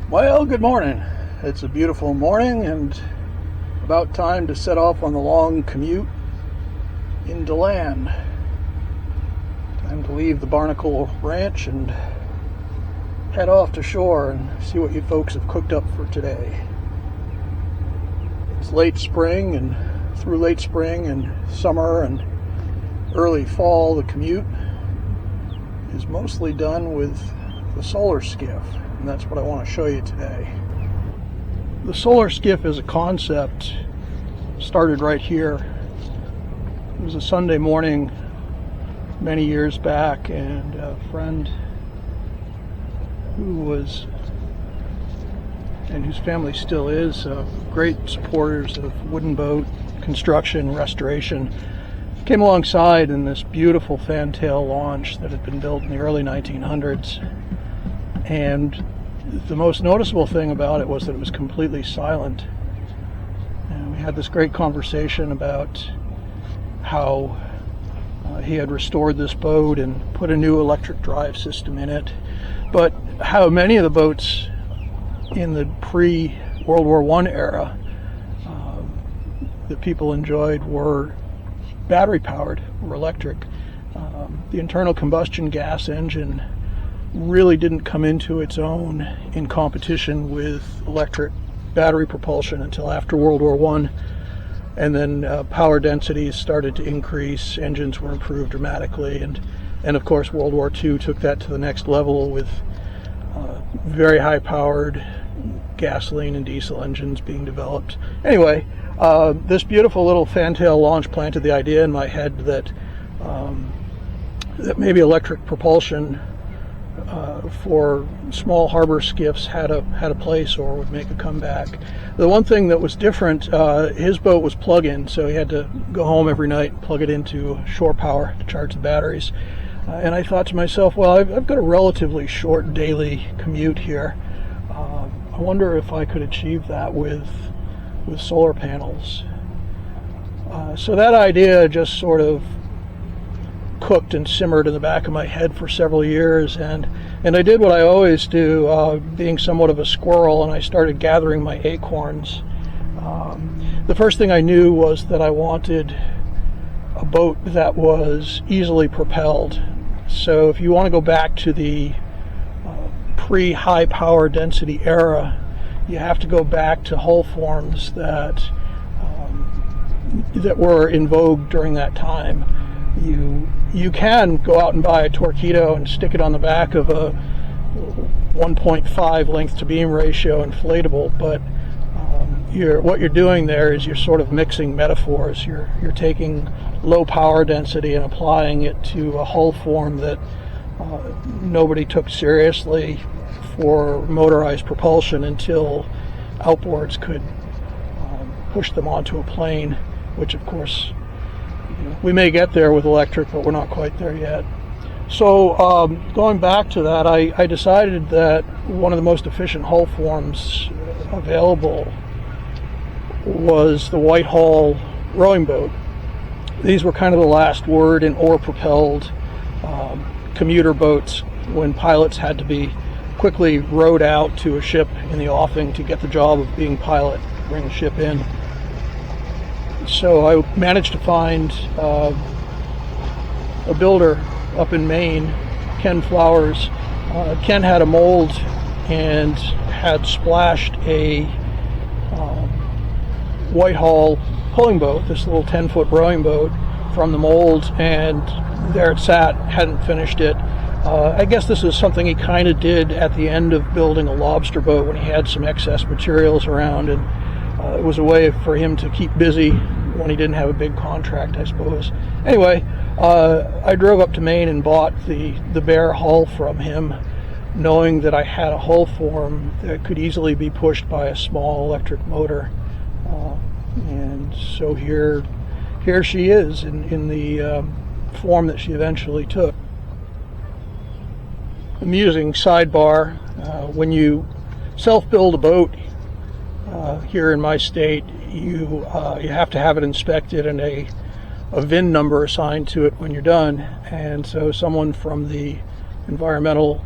Well, good morning. It's a beautiful morning and about time to set off on the long commute into land. Time to leave the Barnacle Ranch and head off to shore and see what you folks have cooked up for today. It's late spring, and through late spring and summer and early fall, the commute is mostly done with the solar skiff, and that's what I want to show you today. The solar skiff as a concept started right here. It was a Sunday morning many years back, and a friend who was, and whose family still is, great supporters of wooden boat construction, restoration, came alongside in this beautiful fantail launch that had been built in the early 1900s. And the most noticeable thing about it was that it was completely silent. And we had this great conversation about how he had restored this boat and put a new electric drive system in it, but how many of the boats in the pre-World War I era that people enjoyed were battery powered or electric. The internal combustion gas engine really didn't come into its own in competition with electric battery propulsion until after World War I. And then power densities started to increase, engines were improved dramatically, and of course World War II took that to the next level with very high powered gasoline and diesel engines being developed. Anyway, this beautiful little fantail launch planted the idea in my head that that maybe electric propulsion for small harbor skiffs had a place or would make a comeback. The one thing that was different, his boat was plug-in, so he had to go home every night and plug it into shore power to charge the batteries. And I thought to myself, well, I've got a relatively short daily commute here. I wonder if I could achieve that with solar panels. So that idea just sort of cooked and simmered in the back of my head for several years, and I did what I always do, being somewhat of a squirrel, and I started gathering my acorns. The first thing I knew was that I wanted a boat that was easily propelled. So if you want to go back to the pre-high power density era, you have to go back to hull forms that were in vogue during that time. You can go out and buy a Torpedo and stick it on the back of a 1.5 length to beam ratio inflatable, but what you're doing there is you're sort of mixing metaphors. You're taking low power density and applying it to a hull form that nobody took seriously for motorized propulsion until outboards could push them onto a plane, which of course we may get there with electric, but we're not quite there yet. So going back to that, I decided that one of the most efficient hull forms available was the Whitehall rowing boat. These were kind of the last word in oar-propelled commuter boats when pilots had to be quickly rowed out to a ship in the offing to get the job of being pilot, bring the ship in. So I managed to find a builder up in Maine, Ken Flowers. Ken had a mold and had splashed a Whitehall pulling boat, this little 10-foot rowing boat, from the mold, and there it sat, hadn't finished it. I guess this is something he kind of did at the end of building a lobster boat when he had some excess materials around, and it was a way for him to keep busy when he didn't have a big contract, I suppose. Anyway, I drove up to Maine and bought the bare hull from him, knowing that I had a hull form that could easily be pushed by a small electric motor. And so here she is in the form that she eventually took. Amusing sidebar, when you self-build a boat here in my state, you have to have it inspected and a VIN number assigned to it when you're done. And so someone from the environmental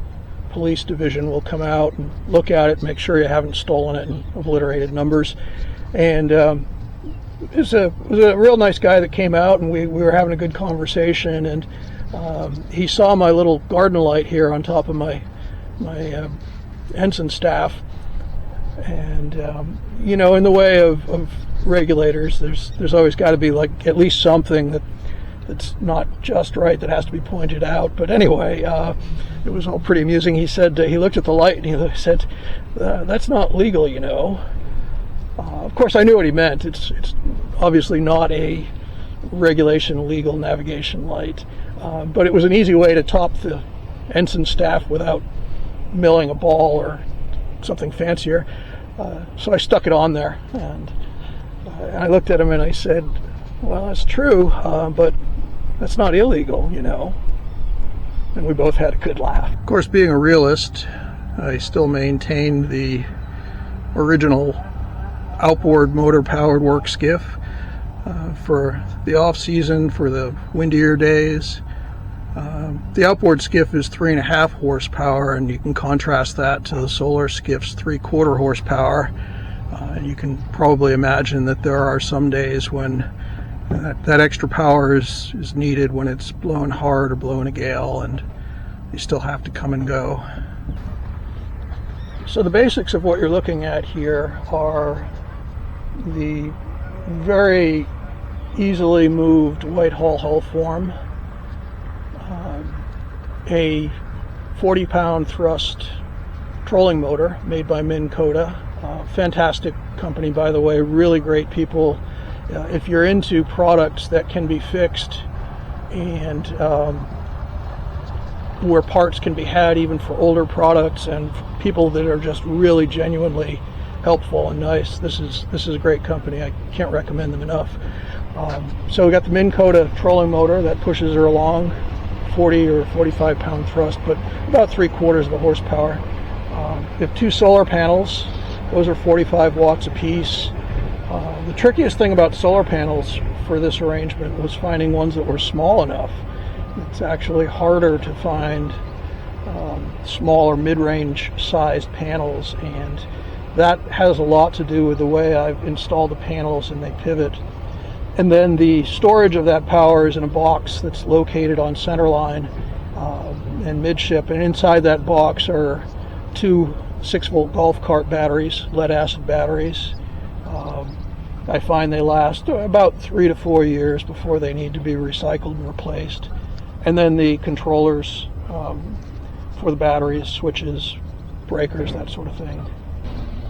police division will come out and look at it, make sure you haven't stolen it and obliterated numbers. And it was a real nice guy that came out, and we were having a good conversation. And he saw my little garden light here on top of my ensign staff. And you know, in the way of regulators, there's always got to be like at least something that's not just right that has to be pointed out. But anyway, it was all pretty amusing. He said he looked at the light and he said, "That's not legal, you know." Of course, I knew what he meant. It's obviously not a regulation legal navigation light, but it was an easy way to top the ensign staff without milling a ball or something fancier. So I stuck it on there, and I looked at him and I said, "Well, that's true, but that's not illegal, you know." And we both had a good laugh. Of course, being a realist, I still maintained the original outboard motor-powered work skiff for the off-season, for the windier days. The outboard skiff is 3.5 horsepower, and you can contrast that to the solar skiff's 3/4 horsepower. And you can probably imagine that there are some days when that extra power is needed, when it's blowing hard or blowing a gale, and you still have to come and go. So the basics of what you're looking at here are the very easily moved Whitehall hull form, a 40-pound thrust trolling motor made by Minn Kota. Fantastic company, by the way, really great people. If you're into products that can be fixed and where parts can be had even for older products, and people that are just really genuinely helpful and nice, this is a great company. I can't recommend them enough. So we got the Minn Kota trolling motor that pushes her along, 40 or 45 pound thrust, but about 3/4 of the horsepower. We have 2 solar panels. Those are 45 watts apiece. The trickiest thing about solar panels for this arrangement was finding ones that were small enough. It's actually harder to find small or mid-range sized panels, and that has a lot to do with the way I've installed the panels and they pivot. And then the storage of that power is in a box that's located on centerline and midship, and inside that box are 2 6-volt golf cart batteries, lead acid batteries. I find they last about 3 to 4 years before they need to be recycled and replaced. And then the controllers for the batteries, switches, breakers, that sort of thing.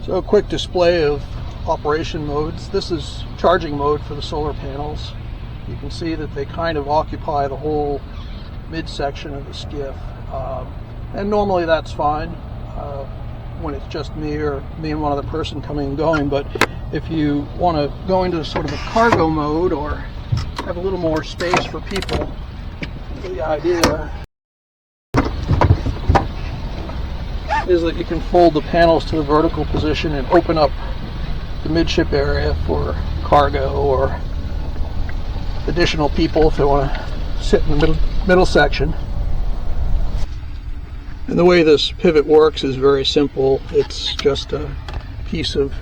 So a quick display of operation modes. This is charging mode for the solar panels. You can see that they kind of occupy the whole midsection of the skiff. And normally that's fine when it's just me or me and one other person coming and going, but if you want to go into sort of a cargo mode or have a little more space for people, the idea is that you can fold the panels to the vertical position and open up the midship area for cargo or additional people if they want to sit in the middle section. And the way this pivot works is very simple. It's just a piece of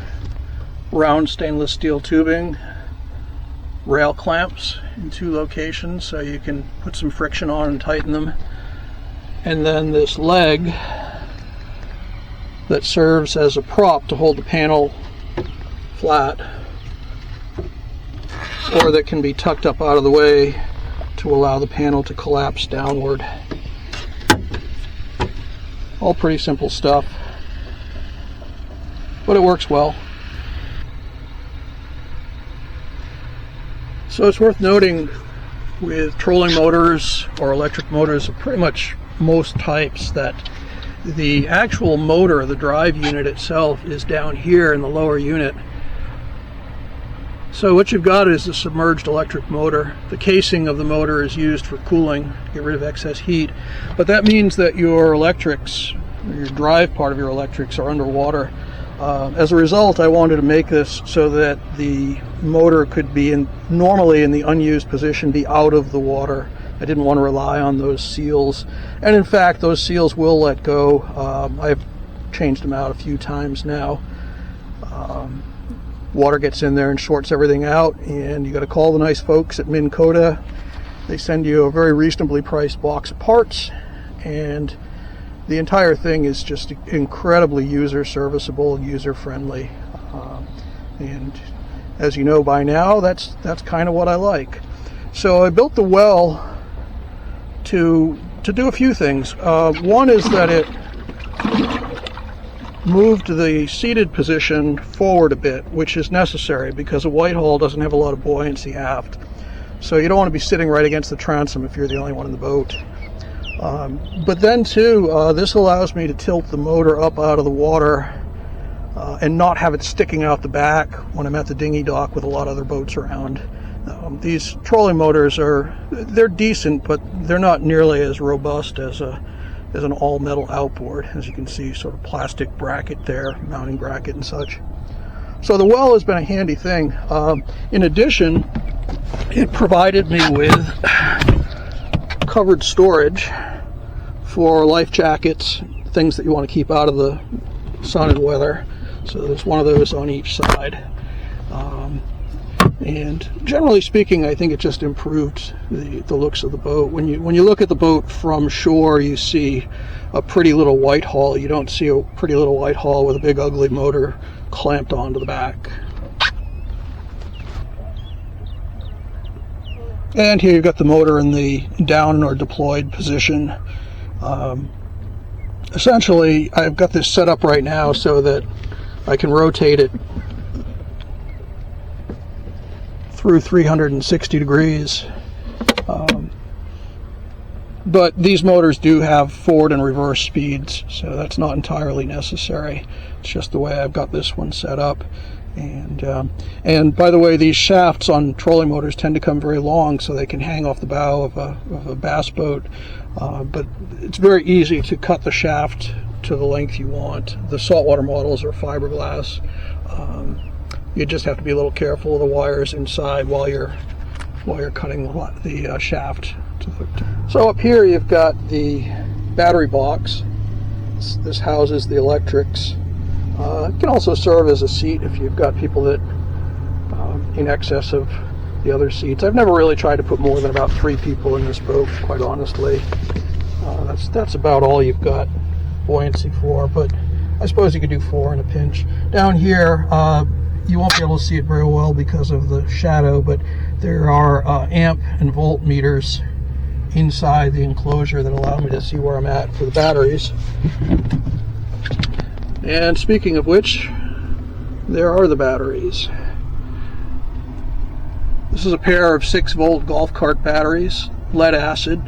round stainless steel tubing, rail clamps in 2 locations so you can put some friction on and tighten them, and then this leg that serves as a prop to hold the panel flat, or that can be tucked up out of the way to allow the panel to collapse downward. All pretty simple stuff, but it works well. So it's worth noting with trolling motors or electric motors of pretty much most types that the actual motor, the drive unit itself, is down here in the lower unit. So what you've got is a submerged electric motor. The casing of the motor is used for cooling, to get rid of excess heat, but that means that your electrics, your drive part of your electrics, are underwater. As a result, I wanted to make this so that the motor could be normally in the unused position, be out of the water I didn't want to rely on those seals, and in fact those seals will let go. I've changed them out a few times now. Water gets in there and shorts everything out, and you got to call the nice folks at Minn Kota. They send you a very reasonably priced box of parts, and the entire thing is just incredibly user serviceable and user friendly. And as you know by now, that's kind of what I like. So I built the well to do a few things. One is that it moved the seated position forward a bit, which is necessary because a Whitehall doesn't have a lot of buoyancy aft. So you don't want to be sitting right against the transom if you're the only one in the boat. But then too, this allows me to tilt the motor up out of the water and not have it sticking out the back when I'm at the dinghy dock with a lot of other boats around. These trolling motors they're decent, but they're not nearly as robust as an all-metal outboard. As you can see, sort of plastic bracket there, mounting bracket and such. So the well has been a handy thing. In addition, it provided me with covered storage for life jackets, things that you want to keep out of the sun and weather. So there's one of those on each side. And generally speaking, I think it just improved the looks of the boat. When you look at the boat from shore, you see a pretty little Whitehall. You don't see a pretty little Whitehall with a big ugly motor clamped onto the back. And here you've got the motor in the down or deployed position. Essentially, I've got this set up right now so that I can rotate it through 360 degrees. But these motors do have forward and reverse speeds, so that's not entirely necessary. It's just the way I've got this one set up. And by the way, these shafts on trolling motors tend to come very long, so they can hang off the bow of a bass boat. But it's very easy to cut the shaft to the length you want. The saltwater models are fiberglass. You just have to be a little careful of the wires inside while you're cutting the shaft. So up here you've got the battery box. This houses the electrics. It can also serve as a seat if you've got people that in excess of the other seats. I've never really tried to put more than about 3 people in this boat, quite honestly. That's about all you've got buoyancy for, but I suppose you could do 4 in a pinch. Down here, you won't be able to see it very well because of the shadow, but there are amp and volt meters inside the enclosure that allow me to see where I'm at for the batteries. And speaking of which, there are the batteries. This is a pair of 6-volt golf cart batteries, lead acid,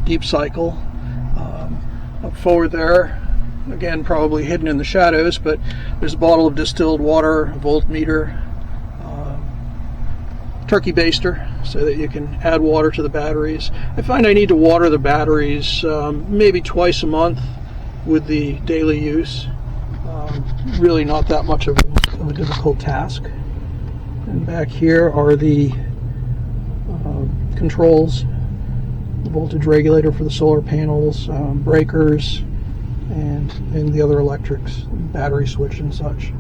deep cycle. Up forward there, again probably hidden in the shadows, but there's a bottle of distilled water, a voltmeter, turkey baster, so that you can add water to the batteries. I find I need to water the batteries maybe twice a month with the daily use. Really not that much of a difficult task. And back here are the controls, the voltage regulator for the solar panels, breakers, and the other electrics, battery switch and such.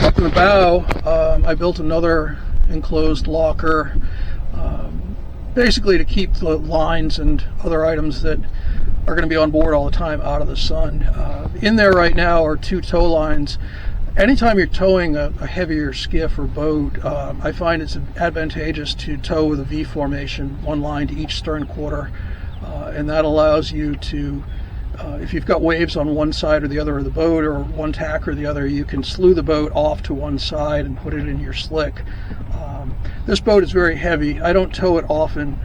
Up in the bow, I built another enclosed locker, basically to keep the lines and other items that are going to be on board all the time out of the sun. In there right now are 2 tow lines. Anytime you're towing a heavier skiff or boat, I find it's advantageous to tow with a V formation, 1 line to each stern quarter, and that allows you to, if you've got waves on one side or the other of the boat, or one tack or the other, you can slew the boat off to one side and put it in your slick. This boat is very heavy. I don't tow it often,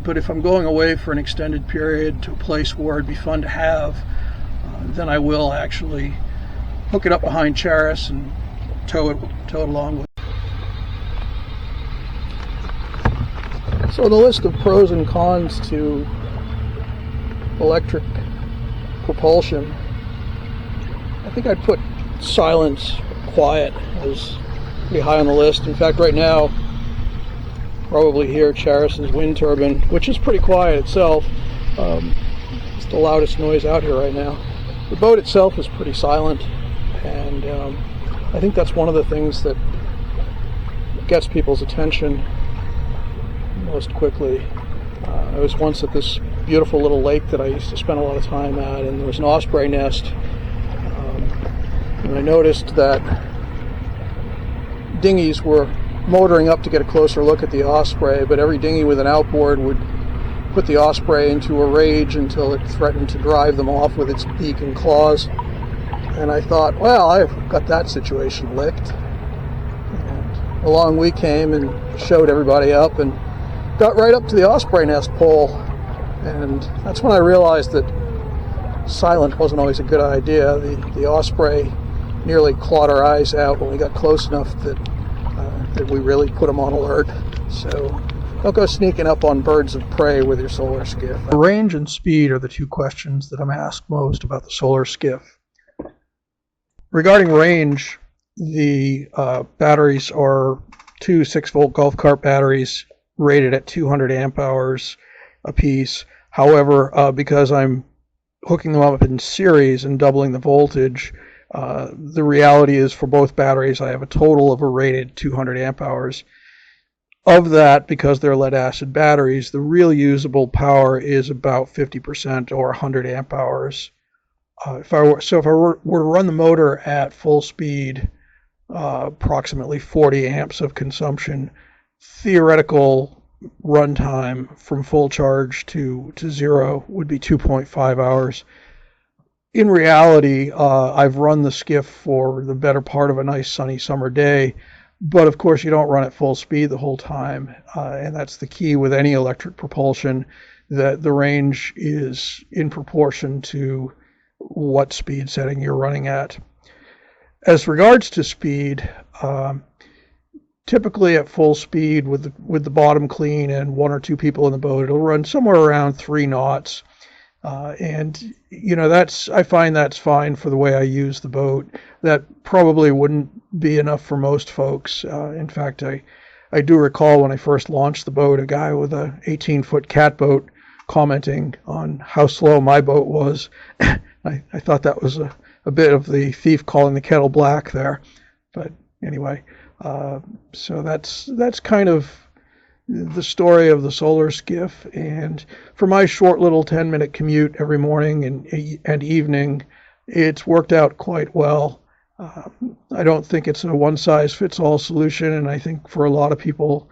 but if I'm going away for an extended period to a place where it'd be fun to have, then I will actually hook it up behind Charis and tow it along with. So the list of pros and cons to electric propulsion, I think I'd put silence, quiet as pretty high on the list. In fact, right now, probably hear Charis's wind turbine, which is pretty quiet itself. It's the loudest noise out here right now. The boat itself is pretty silent, and I think that's one of the things that gets people's attention most quickly. I was once at this beautiful little lake that I used to spend a lot of time at, and there was an osprey nest, and I noticed that dinghies were motoring up to get a closer look at the osprey, but every dinghy with an outboard would put the osprey into a rage until it threatened to drive them off with its beak and claws. And I thought, well, I've got that situation licked. And along we came and showed everybody up and got right up to the osprey nest pole. And that's when I realized that silent wasn't always a good idea. The osprey nearly clawed our eyes out when we got close enough that we really put them on alert. So don't go sneaking up on birds of prey with your solar skiff. Range and speed are the two questions that I'm asked most about the solar skiff. Regarding range, the batteries are two 6-volt golf cart batteries rated at 200 amp hours a piece. However, because I'm hooking them up in series and doubling the voltage, the reality is for both batteries I have a total of a rated 200 amp hours. Of that, because they're lead acid batteries, the real usable power is about 50% or 100 amp hours. If I were to run the motor at full speed, approximately 40 amps of consumption, theoretical runtime from full charge to zero would be 2.5 hours. In reality, I've run the skiff for the better part of a nice sunny summer day, but of course you don't run at full speed the whole time, and that's the key with any electric propulsion, that the range is in proportion to what speed setting you're running at. As regards to speed, typically at full speed with the bottom clean and one or two people in the boat, it'll run somewhere around 3 knots. And you know, I find that's fine for the way I use the boat. That probably wouldn't be enough for most folks. In fact, I do recall when I first launched the boat, a guy with a 18-foot catboat commenting on how slow my boat was. I thought that was a bit of the thief calling the kettle black there. But anyway, so that's kind of the story of the solar skiff. And for my short little 10-minute commute every morning and evening, it's worked out quite well. I don't think it's a one-size-fits-all solution, and I think for a lot of people,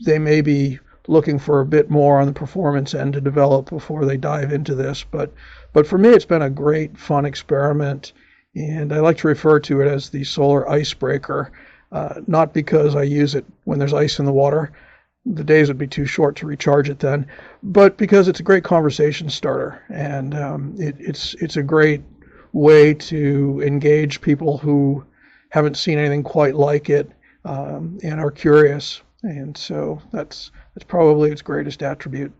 they may be looking for a bit more on the performance end to develop before they dive into this. But for me, it's been a great, fun experiment, and I like to refer to it as the solar icebreaker. Not because I use it when there's ice in the water. The days would be too short to recharge it then, but because it's a great conversation starter, and it's a great way to engage people who haven't seen anything quite like it and are curious. And so that's probably its greatest attribute.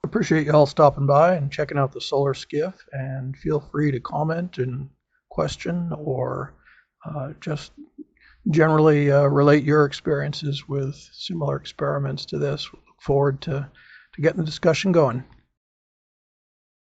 I appreciate you all stopping by and checking out the solar skiff, and feel free to comment and question or just generally relate your experiences with similar experiments to this. Look forward to getting the discussion going.